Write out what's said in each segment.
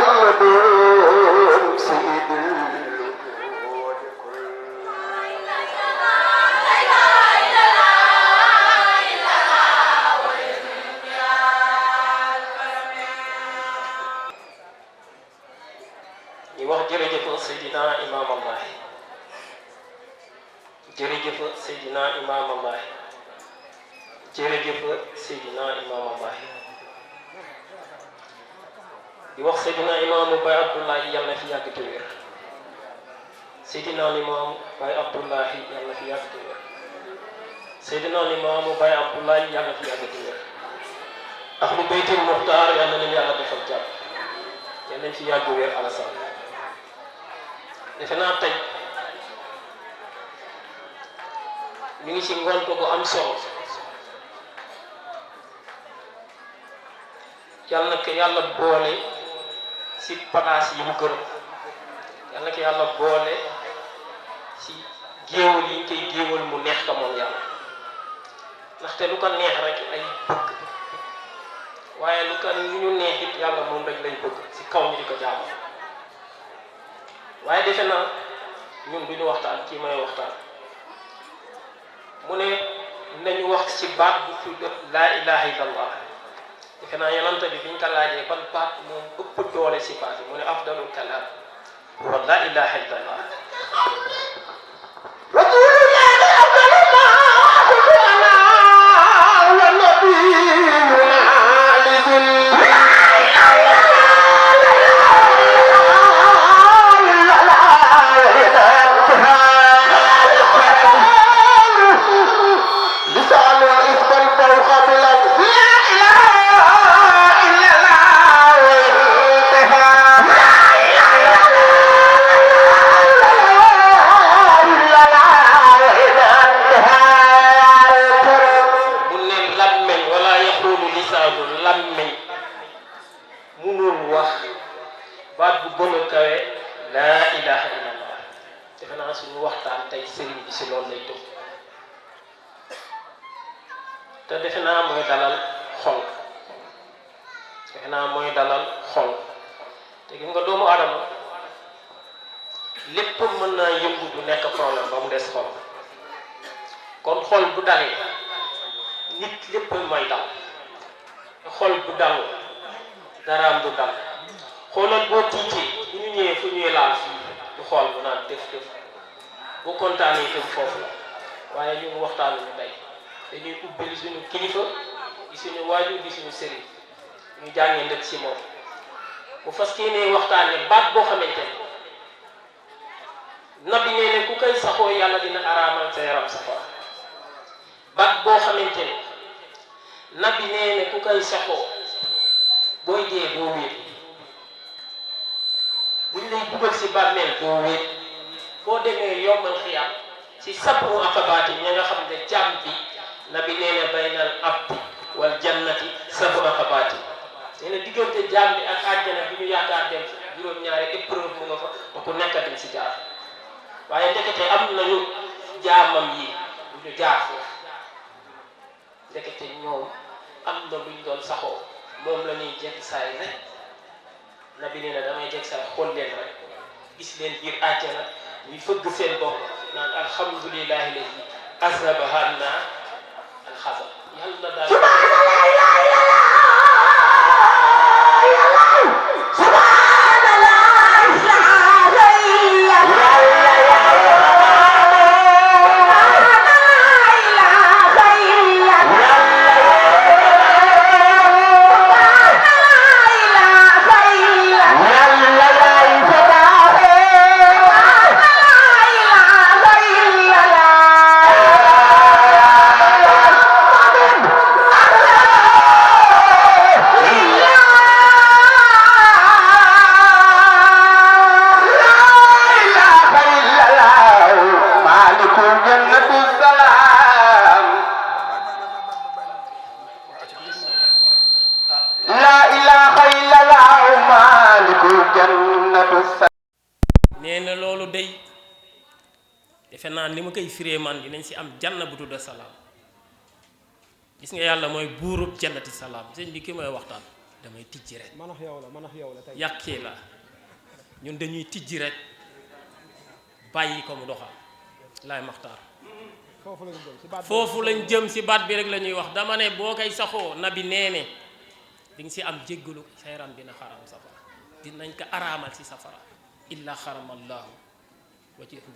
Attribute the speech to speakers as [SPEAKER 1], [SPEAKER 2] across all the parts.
[SPEAKER 1] محمد سيد الوجود كل ñi wax jërëjëf Seydina Imam Allah jërëjëf Seydina Imam Allah jërëjëf Seydina Imam Allah di wax Seydina Imaamu Baye Abdoulaye yàlla na fi yàgg te wér Seydina Limaamu Baye Abdoulaye yàlla na fi yàgg te wér Seydina Limaamu Baye Abdoulaye yàlla na fi yàgg te wér ahlu baytil muxtaar yàlla nañu yàlla defal jàmm yàlla nañ fi yàgg wér Alassane defe naa tey ñu ngi ci ngont bu am solo yàlla na ko yàlla boole ci palaas yi mu gërëm yàlla na ko yàlla boole ci géewal yi ñu koy géewal mu neex ka moom yàlla ndaxte lu ko neex rek ay bëgg waaye lu ko ñu neex it yàlla moom rek lay bëgg ci kaw ñu di ko jaamu waaye defe naa ñun duñu waxtaan kii may waxtaan mu ne nañu wax ci baat bu tudd laa ilaha illallah defe naa yonent bi biñ ko laajee ban baat moom ëpp doole ci baat yi mu ne afdalul kalaam huwa laa ilaha illallah te defe naa mooy dalal xol defe naa mooy dalal xol te gis nga doomu aadama lépp mën naa yëngu du nekk problème ba mu des xol kon xol bu dalee nit lépp mooy dal xol bu dalul daraam du dal xoolal boo tiitee bu ñu ñëwee fu ñuy laal fii du xool bu naan def boo kontaanee itam foofu la waaye ñu waxtaanuñu tey dañuy ubbil suñu kilifa di suñu waajur di suñu sëriñ ñu jàngee ndëkk si moom bu fas yéenee waxtaanee baat boo xamante ne nabi nee ne ku koy saxoo yàlla dina araamal sa yaram safara baat boo xamante ne nabi nee ne ku koy saxoo booy dee doo wéet buñ lay dugal si bàmmeel doo wéet boo demee yombal xiyam si sabru akabaati ña nga xam ne jàmm bi nabi nee na baynal abdi wal jannati sabru akabaati nee na diggante jàmm bi ak àjjana bi ñu yaakaar dem si juróom-ñaari épreuve mu nga fa ba ku nekk dañ si jaar waaye ndekete am nañu jaamam yi bu ñu jaar foofu ndekete ñoom am na luñ doon saxoo moom la ñuy jekk saay rek nabi nee na damay jekk saay xool leen rek gis leen biir àjjana ñuy fëgg seen bopp naan alhamdulillahi lazi azhaba anna alxazan yàlla daal nee na loolu day defe naa ni ma koy firee man dinañ si am janna bu tudd salaam gis nga yàlla mooy buurub jannati salaam sëñ bi ki mooy waxtaan damay tijji rek
[SPEAKER 2] man ak yow la tey
[SPEAKER 1] yàqee la ñun dañuy tijji rek bàyyi ko mu doxal laay maxtaar foofu lañ jëm si baat bi rek la ñuy wax dama ne boo koy saxoo nabi nee ne di nga si am jéggalu sa yaram dina xaram safara dinañ ko araamal si safara illa xaramallahu wajhahu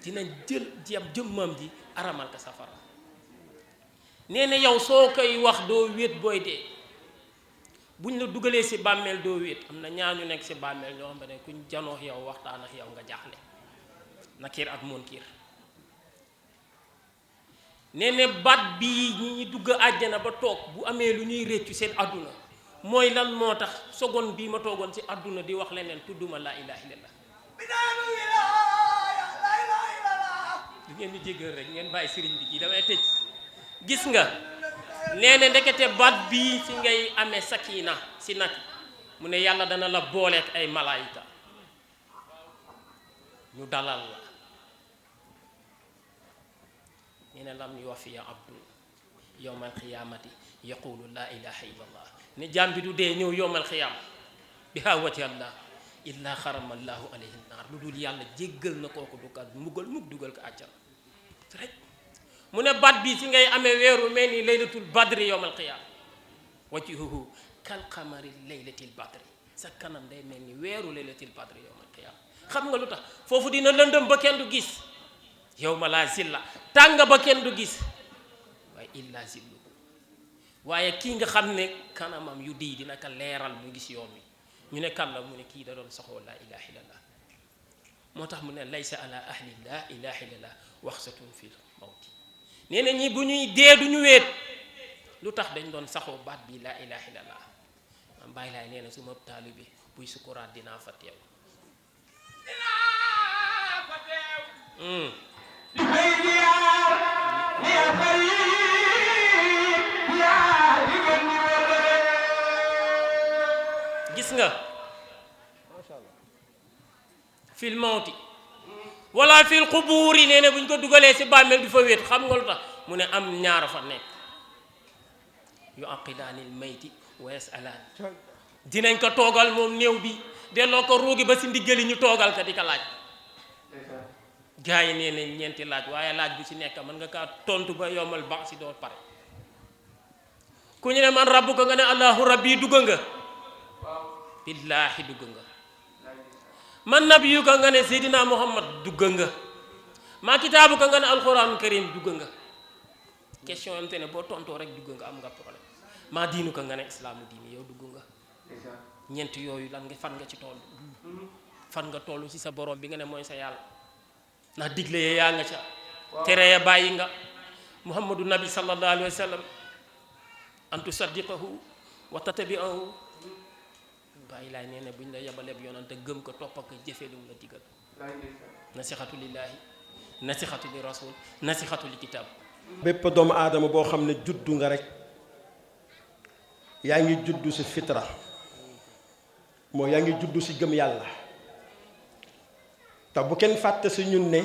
[SPEAKER 1] dinañ jël jëmmam ji araamal ko safara nee na yow soo koy wax doo wéet booy dee buñ la dugalee si bàmmeel doo wéet am na ñaar ñu nekk si bàmmeel ñoo xam ne kuñ janoox yow waxtaan ak yow nga jaaxle Nakiir ak Munkir nee na baat bii ñi dugg àjjana ba toog bu amee lu ñuy réccu seen àdduna mooy lan moo tax seconde bii ma toogoon si àdduna di wax leneen tudduma laa ilaaha illallah li ngeen di jéggal rek ngeen bàyyi sëriñ bi kii damay tëj gis nga nee na ndekete baat bii si ngay amee sakina si nag mu ne yàlla dana la booleek ay malaayika ñu dalal la nee na lam yuwaffiya abdu yowmal xiyaamati yaqulu laa ilaha illa allah ne jaam bi du dee ñëw yowmal xiyaam bi haa wati allah illa xarama allahu alayhi naar lu dul yàlla jéggal na kooku du ka mbugal mukk dugal ko àjjana rek mu ne baat bi si ngay amee weeru mel ni laylatul badri yowmal qiyaama wajhuhu kal qamari laylatil badri sa kanam day mel ni weeru laylatil badri yowmal qiyaama xam nga lu tax foofu dina lëndëm ba kenn du gis yawma laa zilla tàng ba kenn du gis waaye illa zilluhu waaye kii nga xam ne kanamam yu di dina ko leeral mu gis yoon wi ñu ne kan la mu ne kii da doon saxoo laa ilaha illallah moo tax mu ne laysa ala ahli laa ilaha illallah waxsatun fil mawti nee na ñi bu ñuy dee du ñu weet lu tax dañ doon saxoo baat bi laa ilaha illallah man bàyyi laay nee na su ma taalibe buy sukuraat dinaa fa teew gis nga fil mawti wala fil xubuuri nee na bu ñu ko dugalee si bàmmeel du fa wéet xam nga lu tax mu ne am ñaar fa nekk yu aqidaanil mayti wa yasalaan dinañ ko toogal moom néew bi delloo ko ruugi ba si ndiggali ñu toogal ko di ko laaj gaa yi nee nañ ñeenti laaj waaye laaj bu ci nekk mën nga kaa tontu ba yombal baax si doo pare ku ñu ne man rabbu ko nga ne allahu rabbi dugg nga billaahi dugg nga man nabiyu ko nga ne seydina muhammad dugg nga maa kitaabu ko nga ne alquran karim dugg nga question yam te ne boo tontoo rek dugg nga am nga problème maa diinu ko nga ne islaamu diini yow dugg nga ñeent yooyu lan nga fan nga ci toll fan nga toll ci sa borom bi nga ne mooy sa yàlla ndax digle yee yaa nga ca tere ya bàyyi nga muhammadu nabi sallallahu alayhi wa sallam an tusaddiqahu wa tatabi'ahu bàyyi laay nee na bu ñu la yabaleb yonante gëm ko topp ak jëfee lu mu la digal nasixatu lillahi nasixatu li rasul nasixatu li kitab
[SPEAKER 2] bépp doomu aadama boo xam ne juddu nga rek yaa ngi juddu si fitra mooy yaa ngi juddu si gëm yàlla te bu kenn fàtte si ñun ne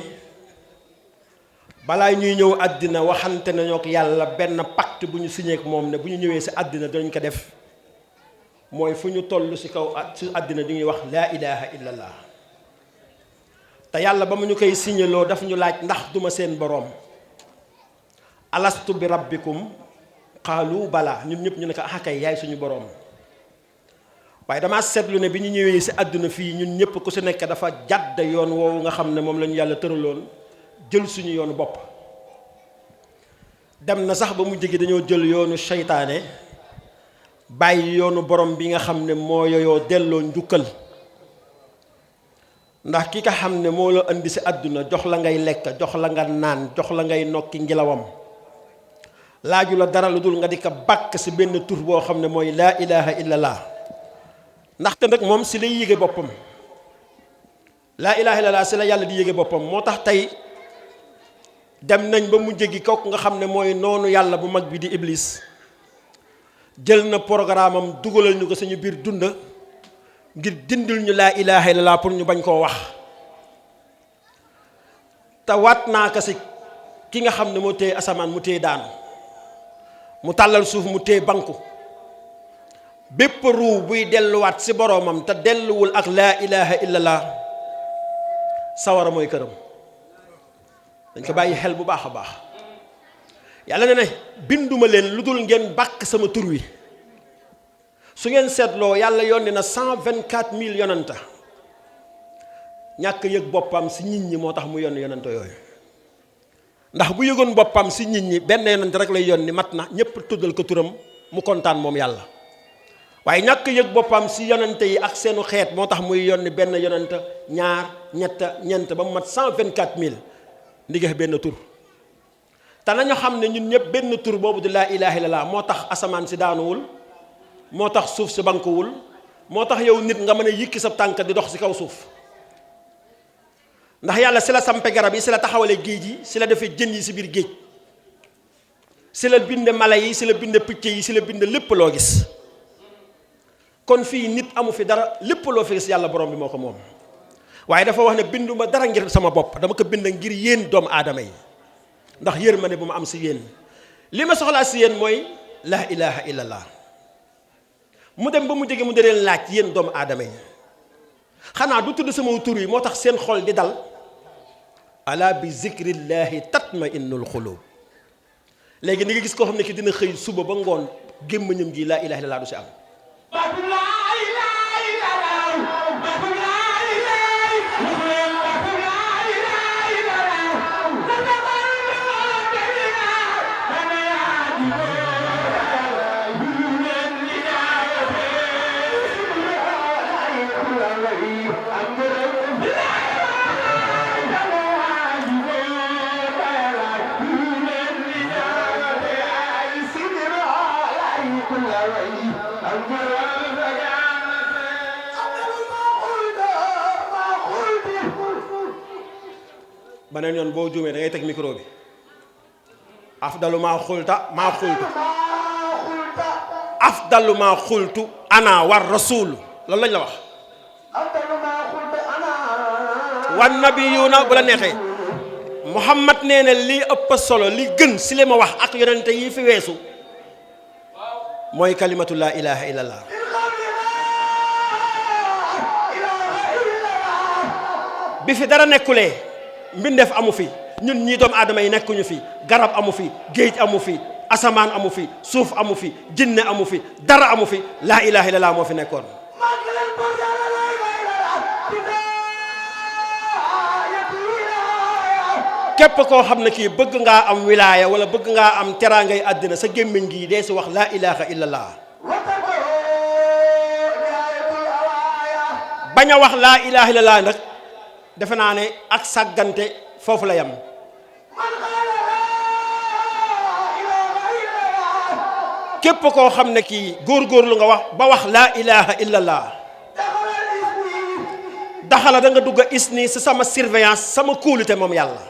[SPEAKER 2] balaa ñuy ñëw àddina waxante nañoo ak yàlla benn pacte bu ñu signé ak moom ne bu ñu ñëwee si àddina dinañ ko def mooy fu ñu toll si kaw si àddina di ñuy wax laa ilaha illallah te yàlla ba mu ñu koy signéloo daf ñu laaj ndax duma seen boroom alastu bi rabbikum qaalu balaa ñun ñëpp ñu ne ko ah kay yaay suñu boroom waaye damaa seetlu ne bi ñu ñëwee si àdduna fii ñun ñëpp ku si nekk dafa jàdd yoon woowu nga xam ne moom la ñu yàlla tëraloon jël suñu yoonu bopp dem na sax ba mu jege dañoo jël yoonu seytaane bàyyi yoonu borom bi nga xam ne moo yooyoo delloo njukkal ndax ki nga xam ne moo la indi si àdduna jox la ngay lekk jox la nga naan jox la ngay nokki ngelawam laaju la dara lu dul nga di ko bàkk si benn tur boo xam ne mooy laa ilaha illallah ndaxte nag moom si lay yéege boppam laa ilaha illallah si la yàlla di yéege boppam moo tax tey dem nañ ba mu jéggi kooku nga xam ne mooy noonu yàlla bu mag bi di iblis jël na programme am dugalal ñu ko suñu biir dund ngir dindil ñu laa ilaha illallah pour ñu bañ koo wax te waat naa ko si ki nga xam ne moo téye asamaan mu téye daanu mu tàllal suuf mu téye banku bépp ruu buy delluwaat si boroomam te delluwul ak laa ilaha illallah sawara mooy këram. dañ ko bàyyi xel bu baax a baax. yàlla ne ne binduma leen lu dul ngeen bàkk sama tur wi. su ngeen seetloo yàlla yónni na 124 000 yonanta. ñàkk yëg boppam si nit ñi moo tax mu yónni yonanta yooyu. ndax bu yëgoon boppam si nit ñi benn yonent rek lay yónni mat na ñépp tuddal ko turam mu kontaan moom yàlla. waaye ñàkk yëg boppam si yonente yi ak seenu xeet moo tax muy yónni benn yonent ñaar ñett ba mu mat 124 000 ndigee benn tur. te nañu xam ne ñun ñëpp benn tur boobu di laa ilaaha illallaah moo tax asamaan si daanuwul moo tax suuf si bankuwul moo tax yow nit nga mën a yikki sa tànk di dox si kaw suuf. ndax yàlla si la sampe garab yi si la taxawale géej yi si la defee jën yi si biir géej si la bind mala yi si la bind picc yi si la bind lépp loo gis. kon fii nit amu fi dara lépp loo fi gis yàlla borom bi moo ko moom. waaye dafa wax ne binduma dara ngir sama bopp dama ko bind ngir yéen doomu aadama yi ndax yërmande bu ma am si yéen. li ma soxlaa si yéen mooy laa ilaha illallah. mu dem ba mu jege mu dee laaj yéen doomu aadama yi xanaa du tudd sama tur yi moo tax seen xol di dal. ala bi zikrillahi tatma innul xulub. léegi ni nga gis koo xam ne ki dina xëy suba ba ngoon gémmañam gi laa ilaha illallah du si am. beneen yoon boo juumee da ngay teg micro bi. afdalu maa xulta afdalu maa xultu ana war rasul loolu lañ la wax. wan nabiyuuna bu la neexee Muhammad nee na lii ëpp solo li gën si li ma wax ak yonente yi fi weesu mooy kalimatu laa ilaha illallah. bi fi dara nekkulee mbindeef amu fi ñun ñii doomu aadama yi nekkuñu fi garab amu fi géej amu fi asamaan amu fi suuf amu fi jinne amu fi dara amu fi laa ilaha illallah moo fi nekkoon. képp koo xam ne kii bëgg ngaa am wilaaya wala bëgg ngaa am teraangay àddina sa gémmiñ gi dee si wax laa ilaha illallah. bañ a wax laa ilaha illallah nag defe naa ne ak sàggante foofu la yam. képp koo xam ne kii góorgóorlu nga wax ba wax laa ilaha illallah daxala da nga dugg a isni si sama surveillance sama kóolute moom yàlla.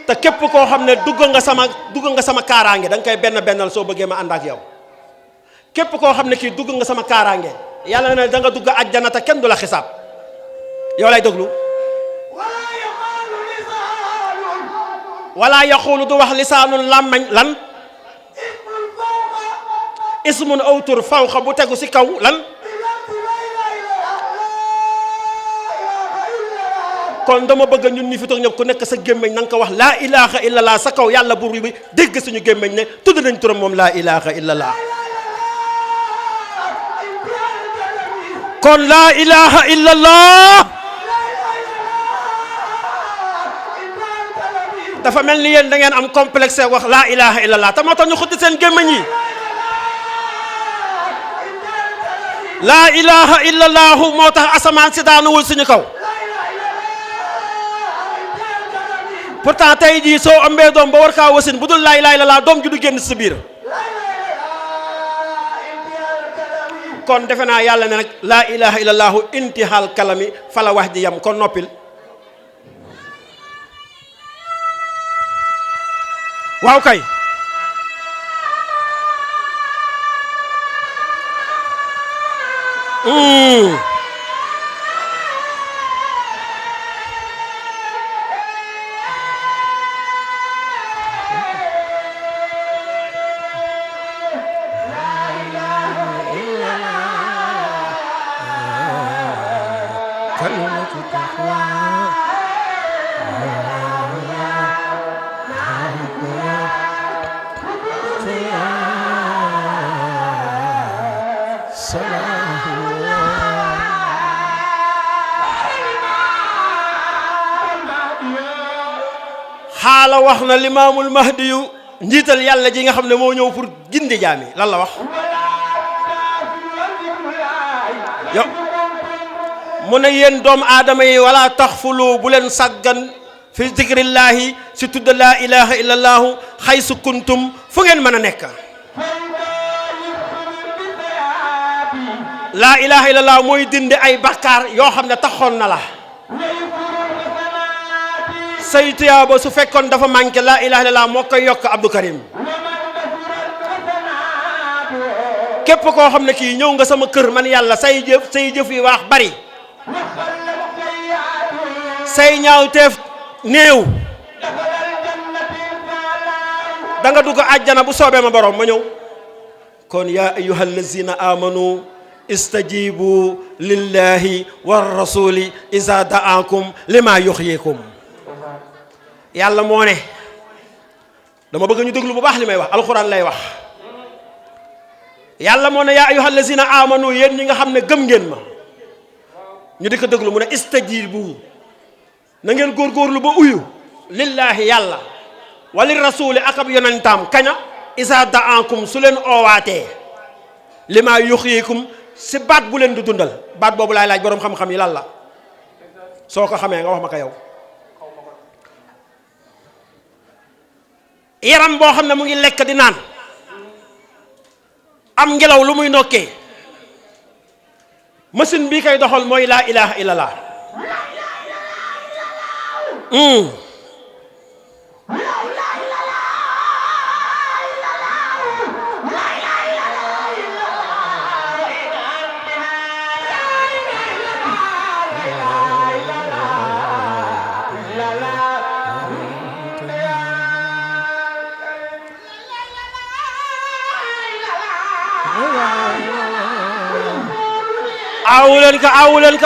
[SPEAKER 2] te képp koo xam ne dugg nga sama kaaraange da nga koy bennal soo bëggee ma ànd ak yow. képp koo xam ne kii dugg nga sama kaaraange yàlla ne da nga dugg àjjana te kenn du la xisaab yow lay déglu. wala yaxulu du wax lisaanun làmmañ lan. ismun aw tur fawxa bu tegu si kaw lan. kon dama bëgg ñun ñi fi toog ñëpp ku nekk sa gémmiñ na nga ko wax laa ilaha illallah sa kaw yàlla buur bi dégg suñu gémmiñ ne tudd nañ turam moom laa ilaha illallah. kon laa ilaha illallah dafa mel ni yéen da ngeen am complexe wax laa ilaha illallah te moo tax ñu xutti seen gémmiñ yi. laa ilaha illallah moo tax asamaan si daanuwul suñu kaw. pourtant tey jii soo ëmbee doom ba war kaa wasin bu dul laa ilaaha illallaah doom ju du génn si biir. kon defe naa yàlla ne nag laa ilaaha illallaah intihaal kalami fa la wax ji yam kon noppil. waaw kay. xaala wax na limaamul mahdi yu njiital yàlla ji nga xam ne moo ñëw pour gindi jaami lan la wax yo mu ne yéen doomu aadama yi wala taxfulu bu leen sàggan fi zikrillaahi si tudd laa ilaha illa allaahu xaysu kuntum fu ngeen mën a nekk laa ilaha illa allaahu mooy dindi ay bakkaar yoo xam ne taxoon na la say tuyaaba su fekkoon dafa manqué laa ilaha illallah moo koy yokk Abdou Karim képp koo xam ne kii ñëw nga sama kër man yàlla say jëf yi waax bari say ñaawteef néew da nga dugg àjjana bu soobee ma borom ma ñëw kon yaa ayyuha allazina amanu istajibu lillahi war rasuli iza da'akum lima yuhyikum yàlla moo ne dama bëgg ñu déglu bu baax li may wax alxuraan lay wax yàlla moo ne yaa ayyuhal lazina amanu yéen ñi nga xam ne gëm ngeen ma ñu di ko déglu mu ne istajibu na ngeen góorgóorlu ba uyu lillahi yàlla wali rasuli ak ab yonentam kaña isa da'akum su leen oowaatee lima yuxyikum si baat bu leen di dundal baat boobu laay laaj boroom xam-xam yi lan la soo ko xamee nga wax ma ko yow yaram boo xam ne mu ngi lekk di naan am ngelaw lu muy nokkee machine bii koy doxal mooy laa ilaha illallah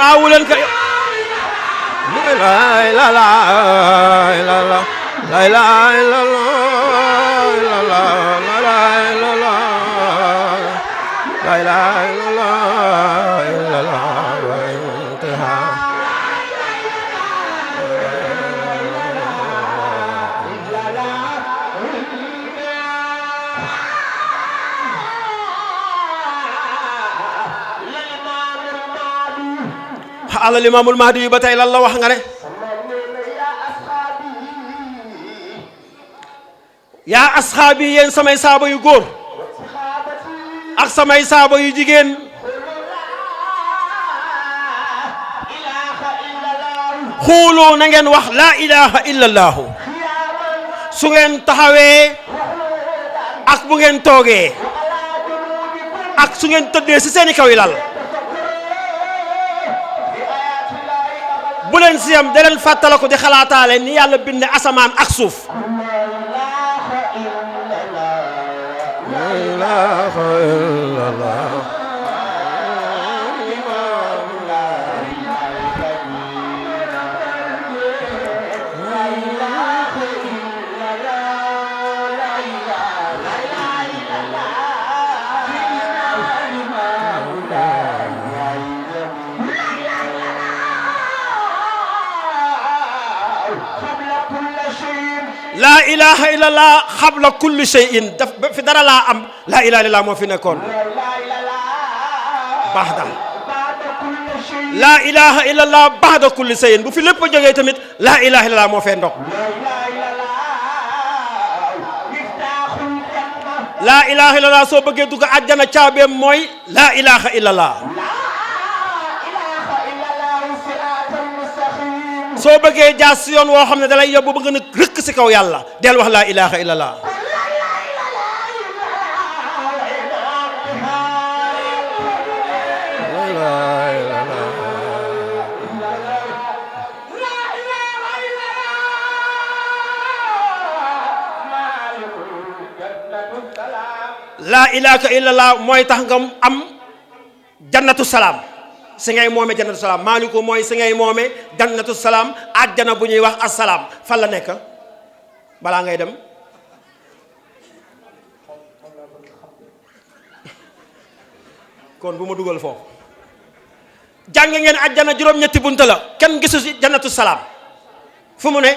[SPEAKER 2] awuleen ka la ala limaamul mahdi yu ba tey lan la wax nga ne yaa asxaabi yéen samay saaba yu góor ak samay saaba yu jigéen xuulu na ngeen wax laa ilaha illallahu su ngeen taxawee ak bu ngeen toogee ak su ngeen tëddee ci seeni kaw yi lal bu leen siyam da leen fàttala ko di xalaataale ni yàlla binde asamaan ak suuf la ilaha illallah laa ilaha illallah xabla kulli shay'in daf fi dara laa am laa ilaha illallah moo fi nekkoon baxda laa ilaha illallah baxda kulli shay'in bu fi lépp a jógee tamit laa ilaha illallah moo fee ndok laa ilaha illallah soo bëggee dugg àjjana caabeem mooy laa ilaha illallah soo bëggee jaas si yoon woo xam ne dalay yóbbu ba nga rëkk si kaw yàlla del wax laa ilaha illallah laa ilaha illallah mooy tax nga am jannatu salaam si ngay moome jannatu salaam maaliku mooy si ngay moome jannatu salaam àjjana bu ñuy wax assalaam fan la nekk balaa ngay dem kon bu ma dugal foofu jàng ngeen àjjana juróom-ñetti bunta la kenn gisu si jannatu salaam fu mu ne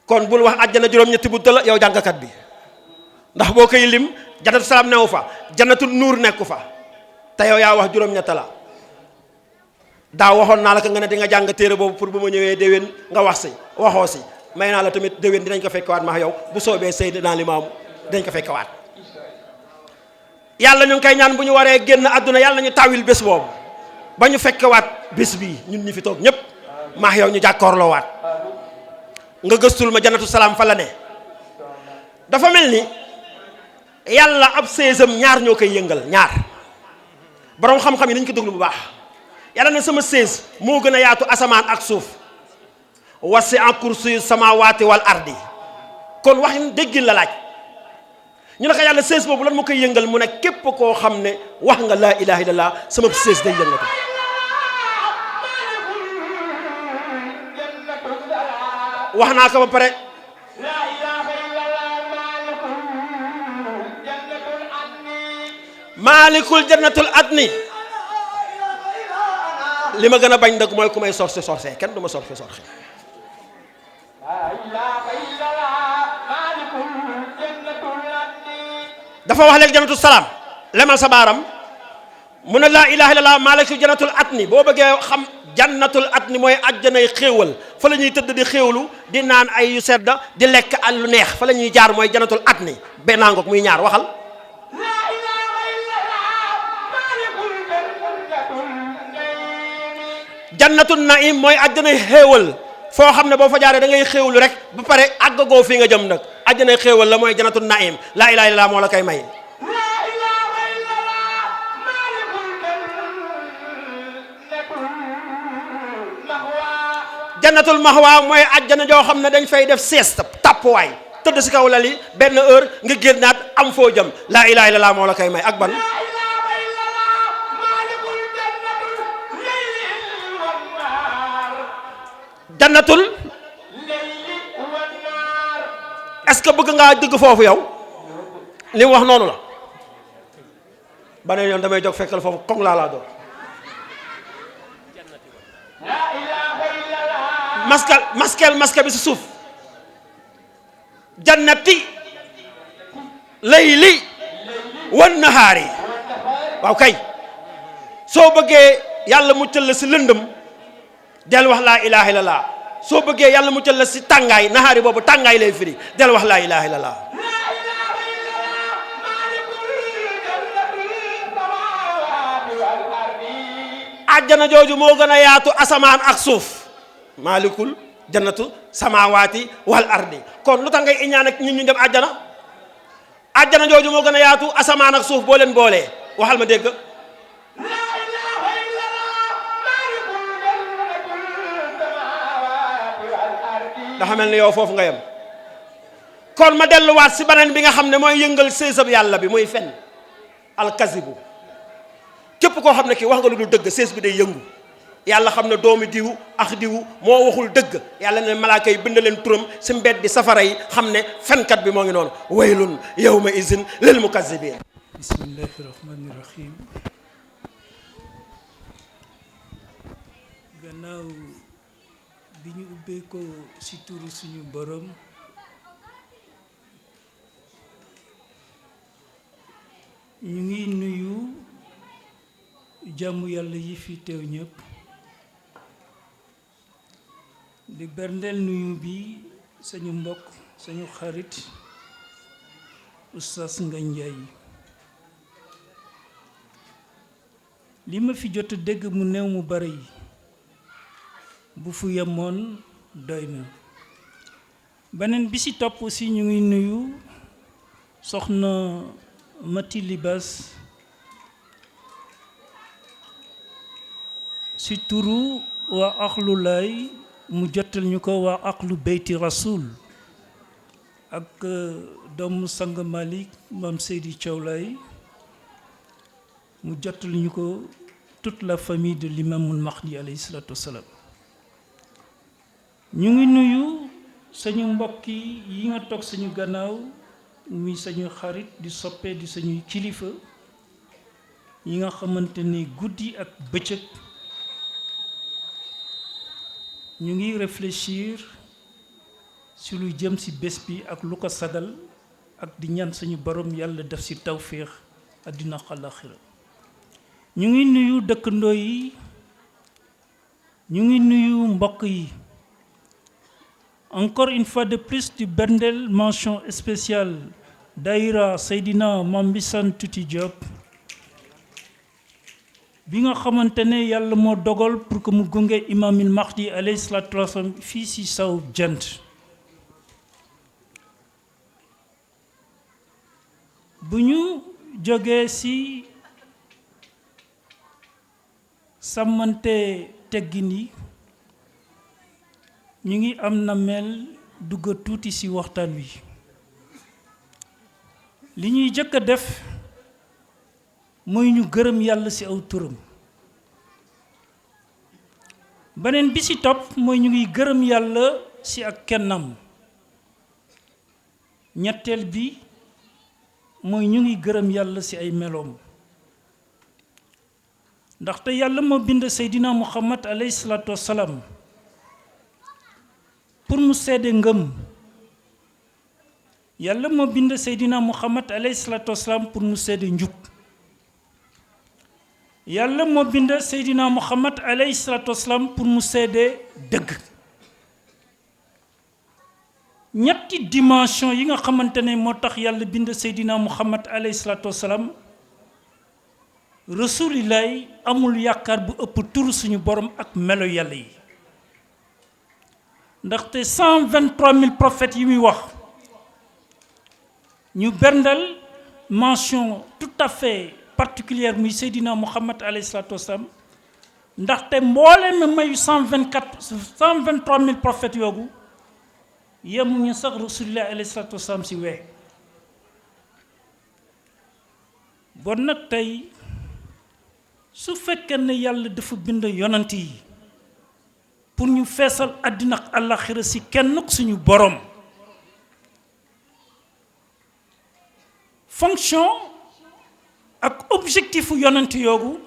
[SPEAKER 2] kon bul wax àjjana juróom-ñetti bunta la yow jàngkat bi ndax boo koy lim jannatu salaam newu fa jannatu nuur nekku fa te yow yaa wax juróom-ñetta la daaw waxoon naa la ko nga ne di nga jàng téere boobu pour bu ma ñëwee déwén nga wax si waxoo si may naa la tamit déwén dinañ ko fekkewaat ma yow bu soobee Seydina Limaamu dinañ ko fekkewaat yàlla ñu ngi koy ñaan bu ñu waree génn àdduna yàlla ñu tawil bés boobu ba ñu fekkewaat bés bii ñun ñi fi toog ñépp maax yow ñu jàkkoorloo waat nga gëstul ma jannatu salaam fa la ne dafa mel ni yàlla ab séesam ñaar ñoo koy yëngal ñaar boroom xam-xam yi nañ ko déglu bu baax yàlla ne sama sées moo gën a yaatu asamaan ak suuf wasi'a kursiyyu samaawaati wal ardi kon wax déggin la laaj ñu ne ko yàlla sées boobu lan moo koy yëngal mu ne képp koo xam ne wax nga laa ilaha illallah sama sées day yëngatu wax naa ko ba pare maalikul jannatul adni li ma gën a bañ nag mooy ku may sorse kenn du ma sorse dafa wax léegi jannatul salaam lemal sa baaram mu ne laa ilaha illallah maalikul jannatul adni boo bëggee xam jannatul adni mooy àjjanay xéewal fa la ñuy tëdd di xéewlu di naan ay yu sedd di lekk al lu neex fa la ñuy jaar mooy jannatul adni bennaa ngoog muy ñaar waxal jannatul naim mooy àjjanay xéewal foo xam ne boo fa jaaree da ngay xéewlu rek ba pare àggagoo fii nga jëm nag àjjanay xéewal la mooy jannatul naim laa ilaha illallah moo la koy may jannatul mahwa mooy àjjana joo xam ne dañ fay def sieste tàppuwaay tëdd si kaw lali benn heure nga génnaat am foo jëm laa ilaha illallah moo la koy may ak ban jannatul est-ce que bëgg ngaa dëgg foofu yow li mu wax noonu la baneen yoon damay jóg fekkal foofu koŋ laa doon maske bi si suuf jannati layli wan nahaari waaw kay soo bëggee yàlla muccal la si lëndëm del wax laa ilaha illallah soo bëggee yàlla muccal la si tàngaay nahaari boobu tàngaay lay firi del wax laa ilaha illallah àjjana jooju moo gën a yaatu asamaan ak suuf maalikul jannatu samaawaati wal ardi kon lu tax ngay iñaan ak nit ñu dem àjjana jooju moo gën a yaatu asamaan ak suuf boo leen boolee waxal ma dégg dafa mel ni yow foofu nga yem kon ma delluwaat si beneen bi nga xam ne mooy yëngal séesab yàlla bi muy fen alkazibu képp koo xam ne kii wax nga lu dul dëgg sées bi day yëngu yàlla xam ne doomi diw ak diw moo waxul dëgg yàlla ne malaaka yi bind leen turam si mbedd di safara yi xam ne fenkat bi moo ngi noonu waylun yawma izin lil mukazzibin
[SPEAKER 3] bismillahi rahmani rahim gannaaw bi ñu ubbee ko si turu suñu borom ñu ngi nuyu jàmm yàlla yi fi teew ñëpp di berndeel nuyu bi sañu mbokk sañu xarit Oustaz Ngagne Ndiaye li ma fi jot a dégg mu néew mu bari bu fu yemoon doy na beneen bi ci topp aussi ñu ngi nuyu soxna Mati Libas ci turu waa Ahlul Laay mu jotal ñu ko waa Ahlu Beyti Rasul ak doomu sang Malick Mam Seydi Thiaw Laye mu jottali ñu ko toute la famille de l'imamul Mahdi alayhi salatu wassalam. ñu ngi nuyu sañu mbokk yi nga toog sañu gannaaw muy sañu xarit di soppe di sañuy kilifa yi nga xamante ni guddi ak bëccëg ñu ngi réfléchir si lu jëm si bés bi ak lu ko sagal ak di ñaan suñu borom yàlla def si tawféex àddina xalaxira. ñu ngi nuyu dëkkandoo yi, ñu ngi nuyu mbokk yi. Encore une fois de plus di berndeel mention spéciale Daïra Seydina Mambisan Tuti Diop bi nga xamante ne yàlla moo dogal pour que mu gunge Imamul Mahdi alayhi salaatu wa salaam fii si saw jant. bu ñu jógee si sàmmante teggin yi ñu ngi am na mel dugg tuuti ci waxtaan wi. li ñuy jëkk a def mooy ñu gërëm yàlla ci aw turam. beneen bi ci topp mooy ñu ngi gërëm yàlla ci ak kennam. ñetteel bi mooy ñu ngi gërëm yàlla ci ay meloom. ndaxte yàlla moo bind Seydina Muhammad alayhi salaatu wassalaam pour mu seede ngëm. yàlla moo bind Seydina Muhammad alayhi salaatu wassalaam pour mu seede njub. yàlla moo bind Seydina Muhammad alayhi salaatu wassalaam pour mu seede dëgg. ñetti dimension yi nga xamante ne moo tax yàlla bind Seydina Muhammad alayhi salaatu wassalaam rasulillahi amul yaakaar bu ëpp tur suñu borom ak melo yàlla yi. ndaxte 123 000 prophètes yi muy wax ñu berndal mention tout à fait particulière muy Seydina Muhammad alayhi salaatu wassalaam ndaxte mbooleem mayu 123 000 prophètes yoogu yemuñu sax rasulillahi alayhi salaatu wassalaam si wee. bon nag tey su fekkee ne yàlla dafa bind yonant yi pour ñu feesal àddina ak àllaxira si kenn suñu borom, fonction ak objectifu yonant yoogu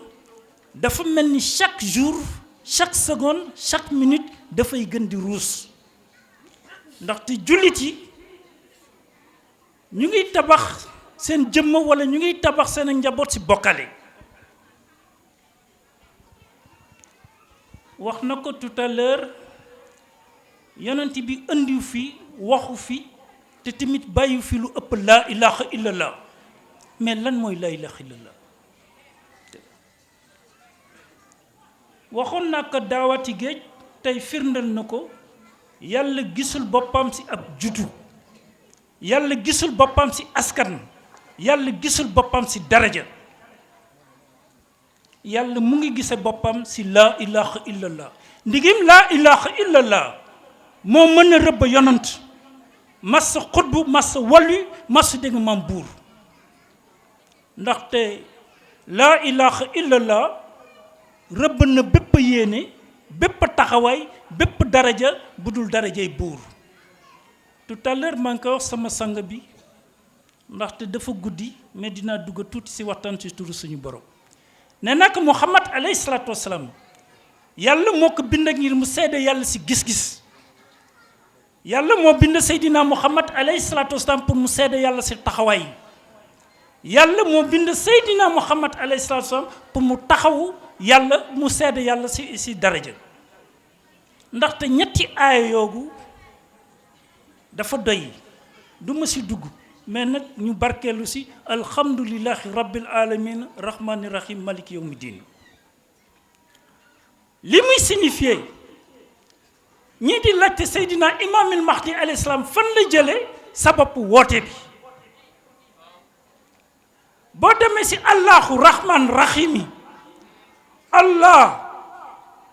[SPEAKER 3] dafa mel ni chaque jour chaque seconde chaque minute dafay gën di ruus. ndaxte jullit yi ñu ngi tabax seen jëmm wala ñu ngi tabax seen njaboot ci bokkale. wax na ko tout à l'heure yonent bi andiw fi waxu fi te tamit bàyyi fi lu ëpp laa ilaha illallah. mais lan mooy laa ilaha illallah? waxoon naa ko daawati géej tey firndal na ko. yàlla gisul boppam ci ab juddu, yàlla gisul boppam ci askan, yàlla gisul boppam ci daraja. yàlla mu ngi gise boppam ci laa ilaha illallah. ndigim laa ilaha illallah moo mën a rëbb yonant massa xutbu massa wallu massa dégg maam buur. ndaxte laa ilaha illallah rëbb na bépp yéene, bépp taxawaay, bépp daraja bu dul darajay buur. tout à l'heure maa ngi koy wax sama sang bi ndaxte dafa guddi mais dinaa dugg tuuti ci waxtaan ci turu suñu borom. ne nag Muhammad alayhi salaatu wassalaam yàlla moo ko bind ngir mu seede yàlla ci gis-gis. yàlla moo bind Seydina Muhammad alayhi salaatu wassalaam pour mu seede yàlla ci taxawaay. yàlla moo bind Seydina Muhammad alayhi salaatu wassalaam pour mu taxawu yàlla mu seede yàlla ci daraja. ndaxte ñetti aaya yoogu dafa doy du ma ci dugg mais nag ñu barkeelu ci alhamdulillahi rabbil alamin rahmani rahim maliki yawmi din. li muy signifié ñii di laajte Seydina Imamul Mahdi alayhi salaam fan la jëlee sababu woote bi. boo demee ci allahu rahman rahimi allah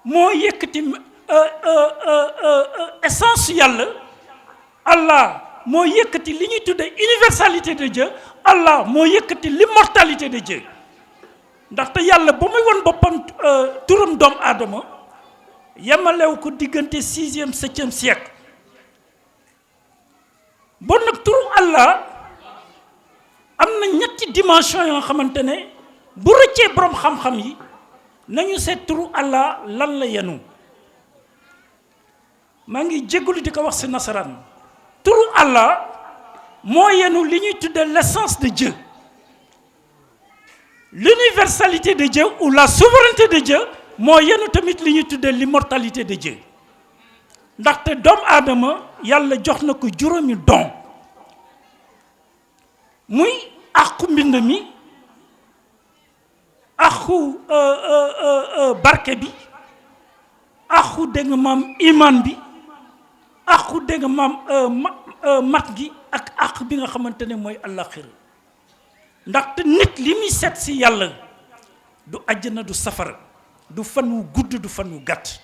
[SPEAKER 3] moo yëkkati essence yàlla. Allah moo yëkkati li ñuy tudde universalité de Dieu. Allah moo yëkkati l'immortalité de Dieu. ndaxte yàlla ba muy won boppam turam doomu aadama yemalew ko diggante 6e 7e siècle bon nag turu Allah am na ñetti dimension yoo xamante ne bu rëccee borom xam-xam yi nañu seet turu Allah lan la yenu maa ngi jégalu di ko wax ci nasaraan turu Allah moo yenu li ñuy tudde l'essence de Dieu, l'universalité de Dieu ou la souveraineté de Dieu moo yenu tamit li ñuy tudde l'immortalité de Dieu. ndaxte doomu aadama yàlla jox na ko juróomi don muy àqu mbind mi àqu barke bi àqu dégg nga maam iman bi àqu dégg nga maam mat gi ak àq bi nga xamante ne mooy àllaaxira ndaxte nit li muy seet si yàlla du àjjana du safara du fan wu gudd du fan wu gàtt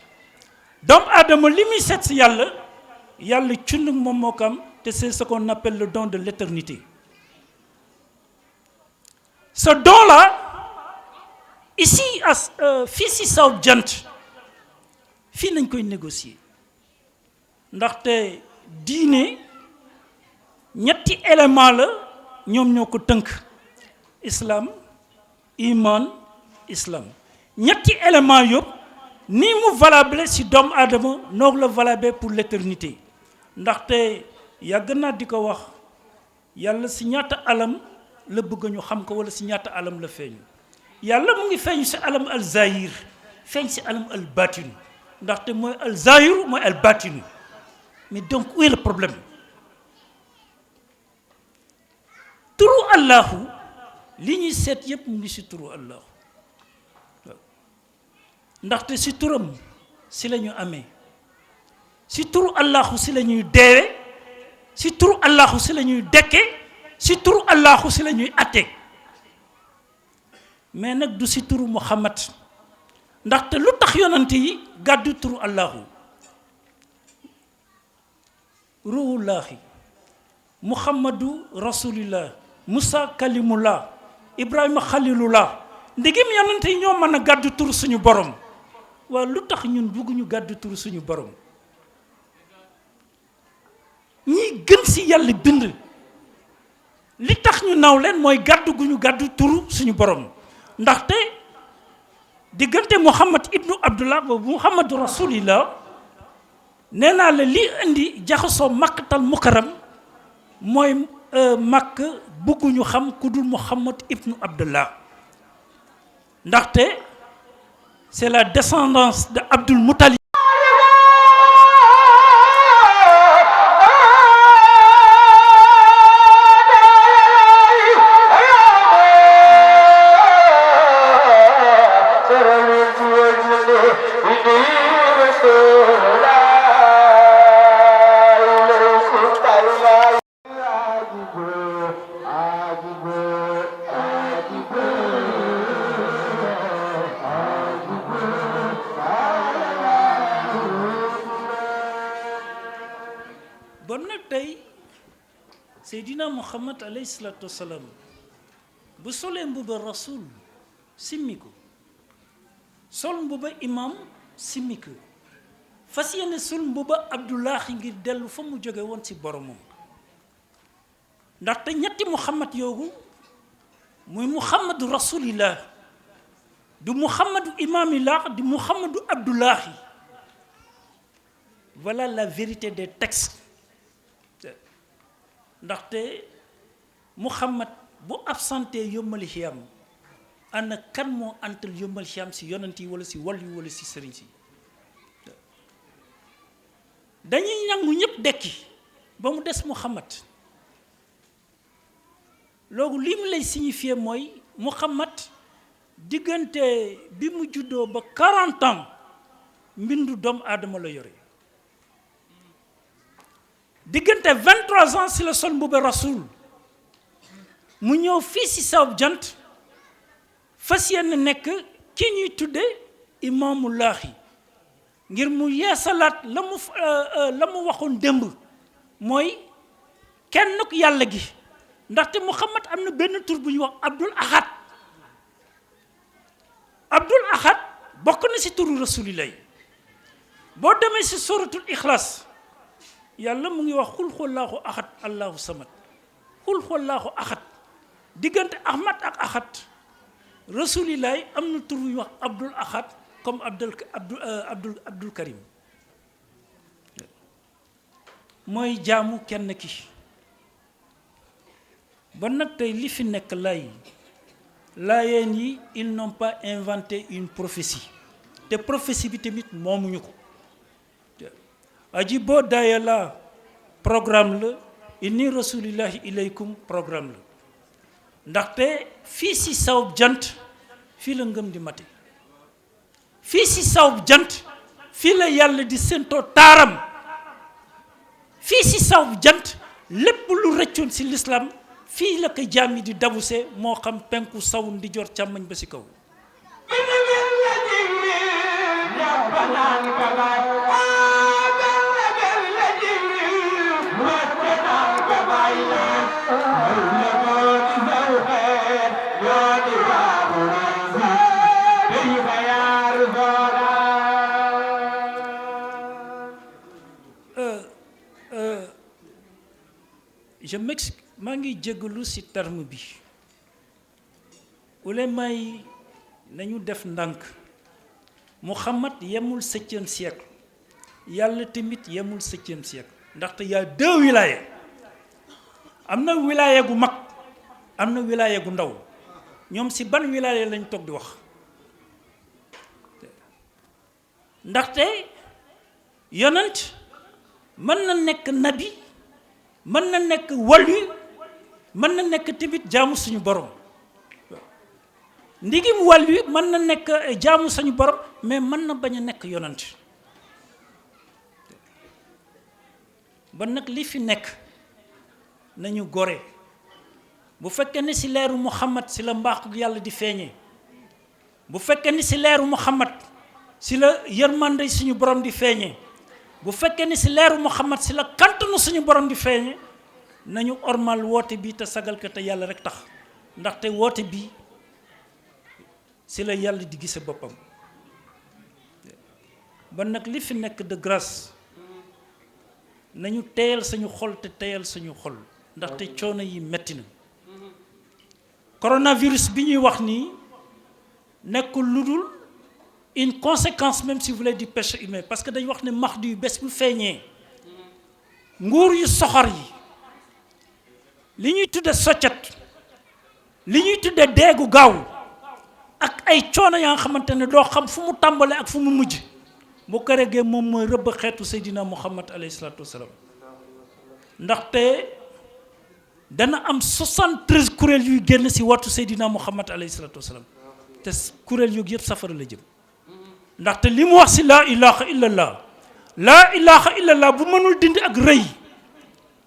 [SPEAKER 3] doomu aadama li muy seet si yàlla yàlla cund moom moo ko am te c'est ce qu'on appelle le don de l'éternité. Ce don là ici fii si Sow Jant fii nañ koy négocier ndaxte diine ñetti élément la ñoom ñoo ko tënk islam iman islam ñetti élément yëpp ni mu valable si doomu aadama noonu la valable pour l'éternité ndaxte yàgg naa di ko wax yàlla si ñaata alam la bëgg ñu xam ko wala si ñaata alam la feeñu yàlla mu ngi feeñu si alam al zahir feeñ si alam al batinu ndaxte mooy al zahir mooy al batinu mais donc où est le problème turu allahu li ñuy seet yépp mu ngi si turu allahu ndaxte si turam si la ñu amee si turu allahu si la ñuy deewe si turu allahu si la ñuy dekke si turu allahu si la ñuy atte mais nag du si turu muhammad ndaxte lu tax yonante yi gàddu turu allahu ruhullahi muhammadu rasulillah musa kalimullah ibrahima xalilullah ndigim yonante yi ñoo mën a gàddu turu suñu borom waaw lu tax ñun bëgguñu gàddu turu suñu borom ñi gën si yàlla bind li tax ñu naw leen mooy gàddu gu ñu gàddu turu suñu borom ndaxte diggante muhammad ibnu abdullah boobu muhammadu rasulillah nee naa la li indi jaxasoo makkatal mukarram mooy makk bëgguñu xam ku dul muhammad ibnu abdullah ndaxte c'est la descendance de Abdul Muttalib bon nag tey Seydina Muhammad alayhi salaatu wasalaam bu solee mbuba rasul simmi ko sol mbuba imam simmi ko fas yéene sol mbuba Abdullahi ngir dellu fa mu jóge woon ci boromam ndaxte ñetti Muhammad yoogu muy Muhammadu rasulillah du Muhammadu imamillah di Muhammadu Abdullahi voilà la vérité des textes ndaxte Muhammad bu absenté yombali xiyam ana kan moo antal yombal xiyam si yonent yi wala si wàll yi wala si sëriñ si dañuy nangu ñëpp dekki ba mu des Muhammad loolu li mu lay signifier mooy Muhammad diggante bi mu juddoo ba 40 ans mbindu doomu aadama la yore diggante 23 ans si la sol mbuba rasul mu ñëw fii si Sow Jant fas yéene nekk ki ñuy tudde imaamullahi ngir mu yeesalaat la mu waxoon démb mooy kenn ku yàlla gi ndaxte Muhammad am na benn tur bu ñuy wax Abdul Ahad Abdul Ahad bokk na si turu rasulillahi boo demee si suratul ixlaas yàlla mu ngi wax xul xullaahu ahad allahu samad xul xullaahu ahad diggante ahmad ak ahad rasulillahi am na tur yu wax Abdul Ahad comme Abdul Karim mooy jaamu kenn ki ba nag tey li fi nekk laayeen yi ils n'ont pas inventé une prophétie te prophétie bi tamit moomuñu ko aji boo daaya la programme la inni rasulillahi ilaykum programme la ndaxte fii si saw jant fii la ngëm di mate fii si saw jant fii la yàlla di séentoo taaram fii si saw jant lépp lu rëccoon si l'islam fii la ko jaam yi di dabuse moo xam penku saw ndijoor càmmañ ba si kaw je m'excuse maa ngi jégalu ci terme bi ulema yi nañu def ndànk Muhammad yemul 7e siècle yàlla tamit yemul 7e siècle ndaxte y a 2 wilaya am na wilaya gu mag am na wilaya gu ndaw ñoom ci ban wilaya lañ toog di wax ndaxte yonent mën na nekk nabi mën na nekk wali mën na nekk tamit jaamu suñu borom ndigim wali mën na nekk jaamu suñu borom mais mën na bañ a nekk yonent ba nag li fi nekk nañu gore bu fekkee ni ci leeru Muhammad ci la mbaaxu yàlla di feeñee bu fekkee ni ci leeru Muhammad ci la yërmande suñu borom di feeñee bu fekkee ni ci leeru Muhammad ci la kantanu suñu borom di feeñe nañu ormal woote bi te sagal ko te yàlla rek tax ndaxte woote bi ci la yàlla di gise boppam ba nag li fi nekk de grâce nañu teyal suñu xol te teyal suñu xol ndaxte coono yi metti na coronavirus bi ñuy wax nii nekkul lu dul une conséquence même si vous voulez du péché humain parce que dañ wax ne Mahdi yu bés bu feeñee nguur yu soxor yi li ñuy tudde soccet li ñuy tudde deegu gaaw ak ay coono yaa nga xamante ne doo xam fu mu tàmbale ak fu mu mujj bu ko regee moom mooy rëbb xeetu Seydina Muhammad alayhi salaatu wasalaam ndaxte dana am 73 kuréel yuy génn si wattu Seydina Muhammad alayhi salaatu wasalaam te kuréel yooyu yëpp safara la jëm ndaxte li mu wax si laa ilaha illallah bu mënul dindi ak rëy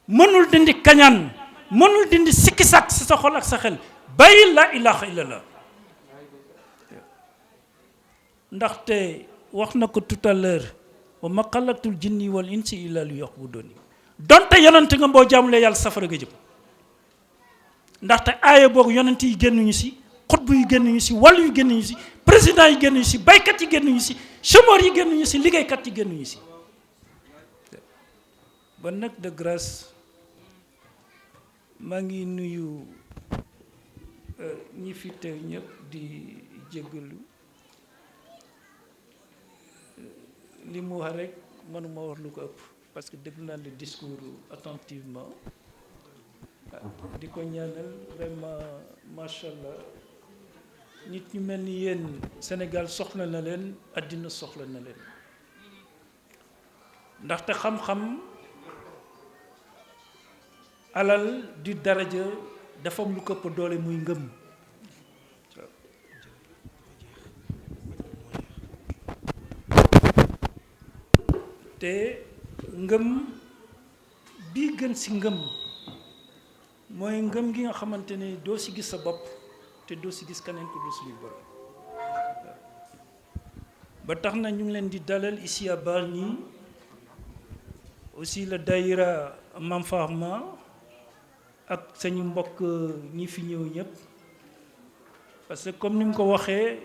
[SPEAKER 3] mënul dindi kañaan mënul dindi sikki sàkk si sa xol ak sa xel bàyyi laa ilaha illallah ndaxte wax na ko tout à l'heure wa ma xalaqtul jinni wal insi illa liya'buduni donte yonent nga boo jaamulee yàlla safara nga jëm ndaxte aaya boobu yonent yi génnuñu si xutbu yi génnuñu si wàllu yi génnuñu si président yi génnuñu si baykat yi génnuñu si chômeur yi génnuñu si liggéeykat yi génnuñu si ba nag de grâce maa ngi nuyu ñi fi teew ñëpp di jéggalu li mu wax rek mënuma wax lu ko ëpp parce que déglu naa le discours attentivement di ko ñaanal vraiment macha allah nit ñu mel ni yéen Sénégal soxla na leen àddina soxla na leen ndaxte xam-xam alal di daraja dafa am lu ko ëpp doole muy ngëm te ngëm bii gën ci ngëm mooy ngëm gi nga xamante ne doo ci gis sa bopp te doo ci gis keneen ku dul suñu borom ba tax na ñu ngi leen di dalal ici à Bargny aussi la daïra Mam Farma ak sañu mbokk ñi fi ñëw ñëpp parce que comme ni mu ko waxee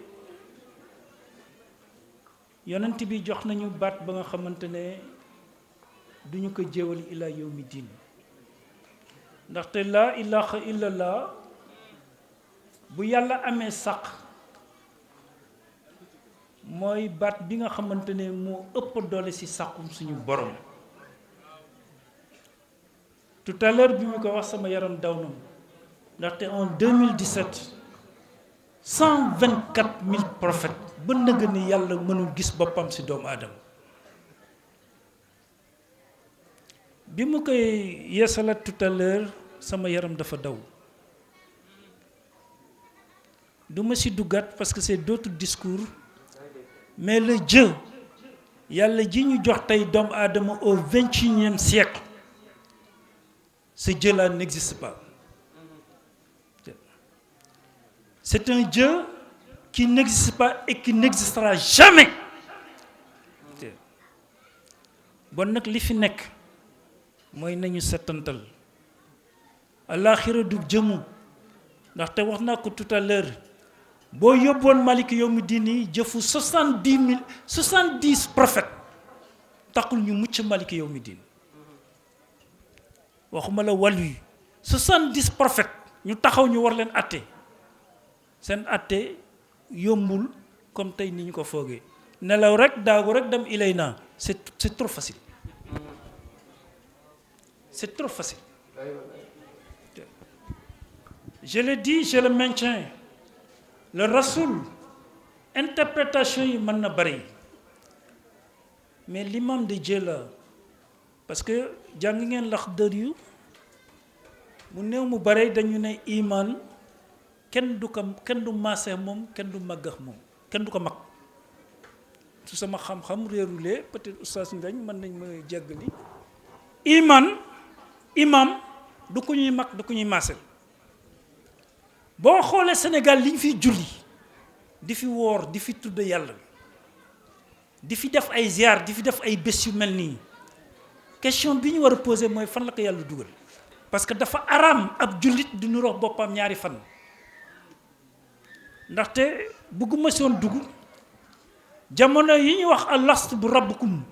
[SPEAKER 3] yonent bi jox nañu baat ba nga xamante ne duñu ko jéewal ila yawmi diin ndaxte laa ilaha illallah bu yàlla amee sàq mooy baat bi nga xamante ne moo ëpp doole ci sàqum suñu borom. Tout à l'heure bi mu ko wax sama yaram daw na ndaxte en 2017 124 000 prophètes ba nëgg ni yàlla mënul gis boppam ci doomu aadama bi mu koy yeesalaat tout à l'heure sama yaram dafa daw du ma ci duggaat parce que c'est d'autres discours mais le Dieu yàlla ji ñu jox tey doomu aadama au 21e siècle ce Dieu-là n'existe pas. C'est un Dieu qui n'existe pas et qui n'existera jamais. Bon nag li fi nekk mooy nañu settantal alaaxira du jëmu ndaxte wax naa ko tout à l'heure boo yóbboon Malik yawmi diini jëfu 70 prophètes taxul ñu mucc Malik yawmi diini waxuma la wàllu yi 70 prophètes ñu taxaw ñu war leen atte seen atte yombul comme tey ni ñu ko foogee nelaw rek daagu rek dem ilay naa c'est trop facile c'est trop facile je le dis je le maintiens le rasoul interprétation yi mën na bari mais l'imam de Dieu là parce que jàng ngeen Laxdari yu mu néew mu bare dañu ne iman kenn du maase moom kenn du màggax moom kenn du ko mag su sama xam-xam réerulee peut-être oustaz Ngañ mën nañ ma jéggali imam du ko ñuy mag du ko ñuy maasel boo xoolee Sénégal li ñu fiy julli di fi woor di fi tudd yàlla di fi def ay ziar di fi def ay bés yu mel nii question bi ñu war a poser mooy fan la ko yàlla dugal parce que dafa araam ab jullit du nu rox boppam ñaari fan ndaxte bëgguma soon dugg jamono yi ñuy wax alastu bu rabbukum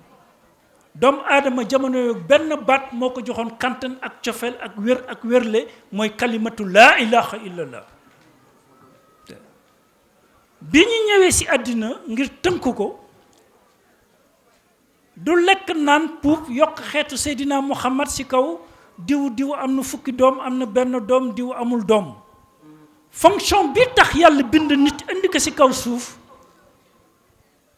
[SPEAKER 3] doomu aadama jamono yooyu benn baat moo ko joxoon kantan ak cofeel ak wér ak wérle mooy kalimatu laa ilaha illallah bi ñu ñëwee ci àddina ngir tënk ko du lekk naan puub yokk xeetu Seydina Muhammad ci kaw diw am na fukki doom am na benn doom diw amul doom fonction bi tax yàlla bind nit indi ko ci kaw suuf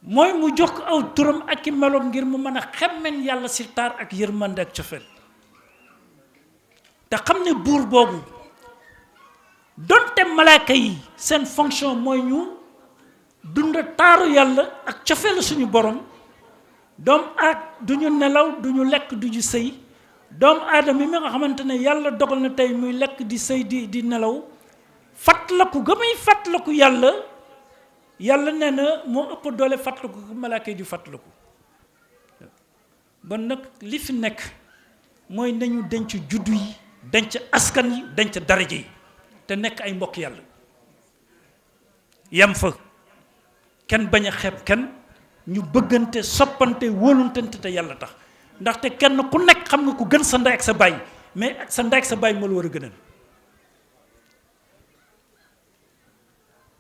[SPEAKER 3] mooy mu jox ko aw turam ak i meloom ngir mu mën a xemmen yàlla ci taar ak yërmande ak cofeel te xam ne buur boobu donte malaaka yi seen fonction mooy ñu dund taaru yàlla ak cofeelu suñu borom doom ak du ñu nelaw du ñu lekk du ñu sëy doomu aadama mi nga xamante ne yàlla dogal na tey muy lekk di sëy di nelaw fàttaliku ga muy fàttaliku yàlla nee na moo ëpp doole fàttaliku ko malaaka yi di fàttaliku ba nag li fi nekk mooy nañu denc juddu yi denc askan yi denc daraja yi te nekk ay mbokk yàlla yam fa kenn bañ a xeeb kenn ñu bëggante soppante wóoluntante te yàlla tax ndaxte kenn ku nekk xam nga ku gën sa ndey ak sa baay mais ak sa ndey ak sa baay moo la war a gënal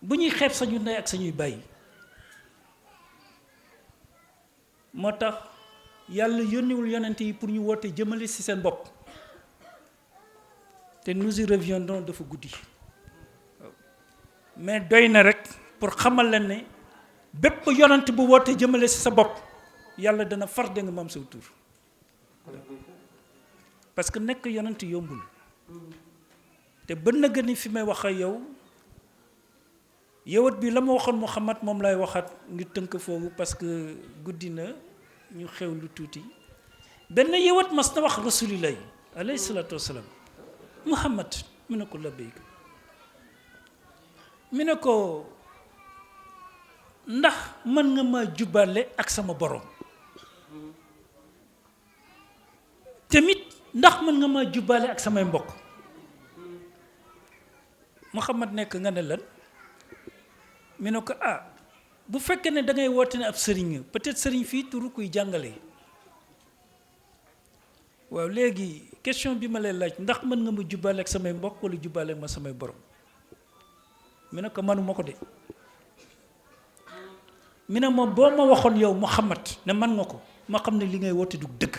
[SPEAKER 3] bu ñuy xeeb sañu ndey ak sañuy baay moo tax yàlla yónniwul yonent yi pour ñu woote jëmale ci seen bopp te nous y reviendrons dafa guddi mais doy na rek pour xamal leen ne bépp yonent bu woote jëmale ci sa bopp yàlla dana far de nga moom sa tur parce que nekk yonent yombul te ba na gën fi may wax ak yow yowat bi la ma waxoon Muhammad moom lay waxaat ngir tënk foofu parce que guddi na ñu xew lu tuuti benn yowat mas na wax rasulillahi alayhi salaatu wasalaam Muhammad mu ne ko labbayk mu ne ko ndax mën nga ma jubale ak sama borom tamit ndax mën nga ma jubale ak samay mbokk Muhammad nekk nga ne lan mi ne ko bu fekkee ne da ngay woote ne ab sëriñ peut-être sëriñ fii turu kuy jàngale. waaw léegi question bi ma lay laaj ndax mën nga ma jubbaale ak samay mbokk wala jubbaale ak ma samay borom mi ne ko manuma ko de mi ne moom boo ma waxoon yow Muhammad ne man nga ko ma xam ne li ngay woote du dëgg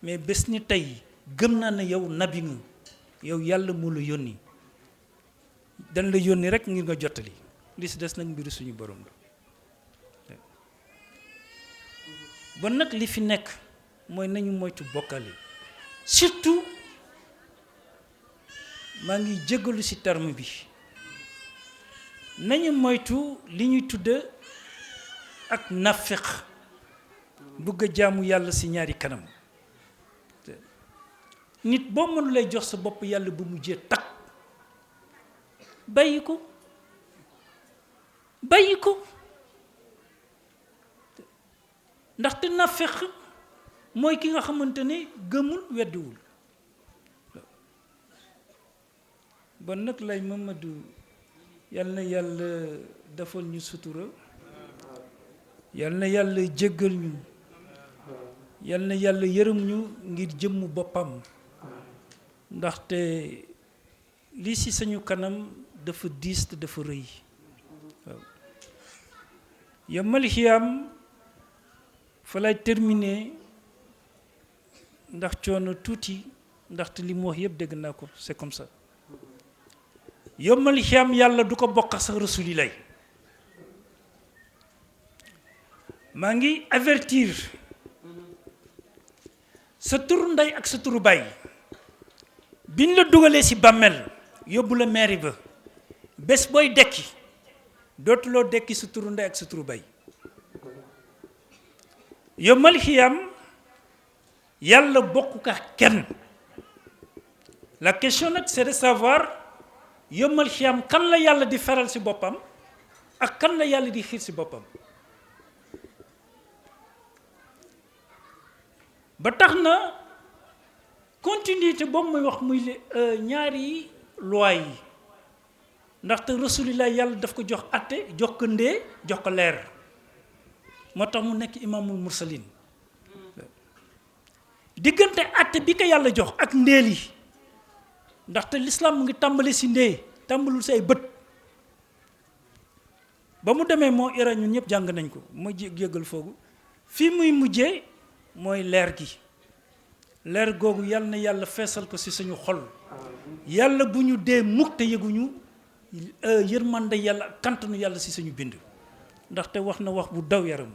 [SPEAKER 3] mais bés ni tey gëm naa ne yow nabi nga yow yàlla moo la yónni dañ la yónni rek ngir nga jottali li si des nag mbiru suñu borom la bon nag li fi nekk mooy nañu moytu bokkale surtout maa ngi jéggalu ci terme bi nañu moytu li ñuy tudde ak nafiq bëgg a jaamu yàlla ci ñaari kanam nit boo mënu lay jox sa bopp yàlla bu mu jee takk bàyyi ko ndaxte nafiq mooy ki nga xamante ne gëmul weddiwul bon nag lay Mamadou yal na yàlla defal ñu sutura yal na yàlla jéggal ñu yal na yàlla yërëm ñu ngir jëmmu boppam ndaxte lii ci sañu kanam dafa diis te dafa rëy waaw yamal xiyaam fa lay terminer ndax coono tuuti ndaxte li mu wax yëpp dégg naa ko c'est comme ça yombal xiyaam yàlla du ko bokk sax rasulillah maa ngi avertir sa turu ndey ak sa turu baay biñ la dugalee ci bàmmeel yóbbu la mairie ba bés booy dekki dootuloo dekki sa turu ndey ak sa turu baay yombal xiyaam yàlla bokk ka kenn la question nag c'est de savoir yombal xiyaam kan la yàlla di feral ci boppam ak kan la yàlla di xiir ci boppam ba tax na continuité boobu muy wax muy ñaari loi yi ndaxte rasulillah yàlla daf ko jox atte jox ko ndee jox ko leer moo tax mu nekk imaamul mursalin diggante atte bi ko yàlla jox ak ndeel yi ndaxte l'islam mu ngi tàmbali ci ndee tàmbalul ci ay bët ba mu demee moo ira ñun ñëpp jàng nañ ko ma jéggal foogu fii muy mujjee mooy leer gi leer googu yal na yàlla feesal ko ci suñu xol yàlla bu ñu dee mukk te yëguñu yërmande yàlla kantanu yàlla ci suñu bind ndaxte wax na wax bu daw yaram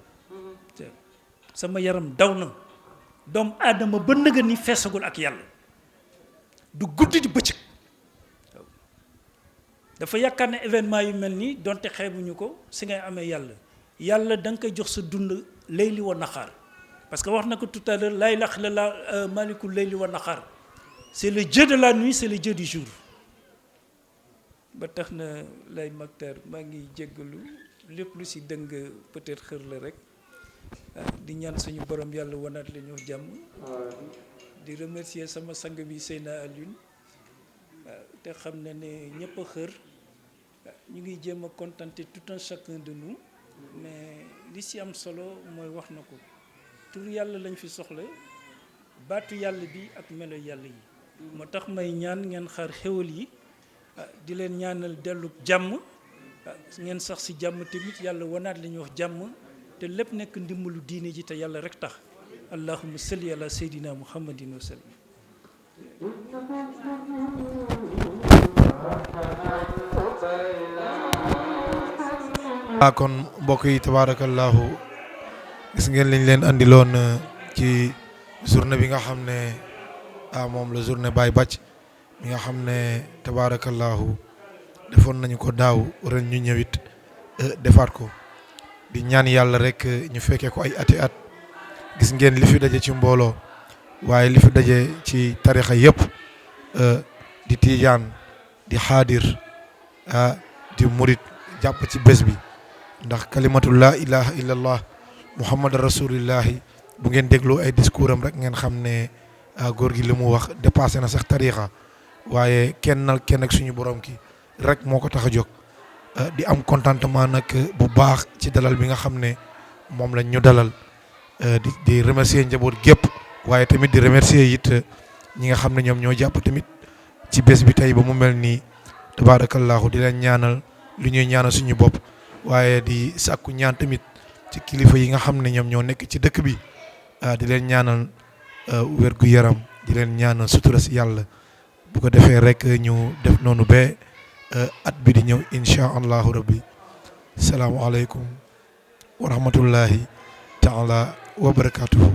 [SPEAKER 3] sama yaram daw na doomu aadama ba nëga ni feesagul ak yàlla du guddi di bëccëg dafa yaakaar ne événement yu mel nii donte xeebuñu ko si ngay amee yàlla da nga koy jox sa dund layli wa naxaar parce que wax na ko tout à l'heure laa ilaaha illallaah malikul layli wa naxaar c'est le Dieu de la nuit c'est le Dieu du jour ba tax na lay Mactar maa ngi jéggalu lépp lu si dëng peut-être xër la rek di ñaan suñu borom yàlla wanaat la ñu jàmm di remercier sama sang bi Seyna Alioune te xam na ne ñëpp a xër ñu ngi jéem a contenter tout un chacun de nous mais li si am solo mooy wax na ko tur yàlla lañ fi soxla baatu yàlla bi ak melo yàlla yi moo tax may ñaan ngeen xaar xéwal yi di leen ñaanal dellu jàmm ngeen sax si jàmm tamit yàlla wanaat la ñuy wax jàmm te lépp nekk ndimbalu diine ji te yàlla rek tax allahumma salli ala seydina muhammadin wa sallam
[SPEAKER 4] kon mbokk yi tabarakallahu gis ngeen liñ leen andiloon ci journée bi nga xam ne moom la journée Baye Bathie mi nga xam ne tabarakallahu defoon nañu ko daaw ren ñu ñëwit defaat ko di ñaan yàlla rek ñu fekkee ko ay ati at gis ngeen li fi daje ci mbooloo waaye li fi daje ci tarixa yëpp di tiijaan di xaadir di murit jàpp ci bés bi ndax kalimatu laa ilaha illallah muhammad rasulillahi bu ngeen dégloo ay discours am rek ngeen xam ne góor gi li mu wax dépassé na sax tarixa waaye kenn ak suñu borom ki rek moo ko tax a jóg di am contentement nag bu baax ci dalal bi nga xam ne moom lañ ñu dalal di remercier njaboot gépp waaye tamit di remercier it ñi nga xam ne ñoom ñoo jàpp tamit ci bés bi tey ba mu mel nii tabaarakallaahu di leen ñaanal lu ñuy ñaanal suñu bopp waaye di sàkku ñaan tamit ci kilifa yi nga xam ne ñoom ñoo nekk ci dëkk bi di leen ñaanal wér gu yaram di leen ñaanal sutura si yàlla bu ko defee rek ñu def noonu ba at bi di ñëw incha allahu rabbi salaamualeykum wa rahmatullahi taala wa barakatuhu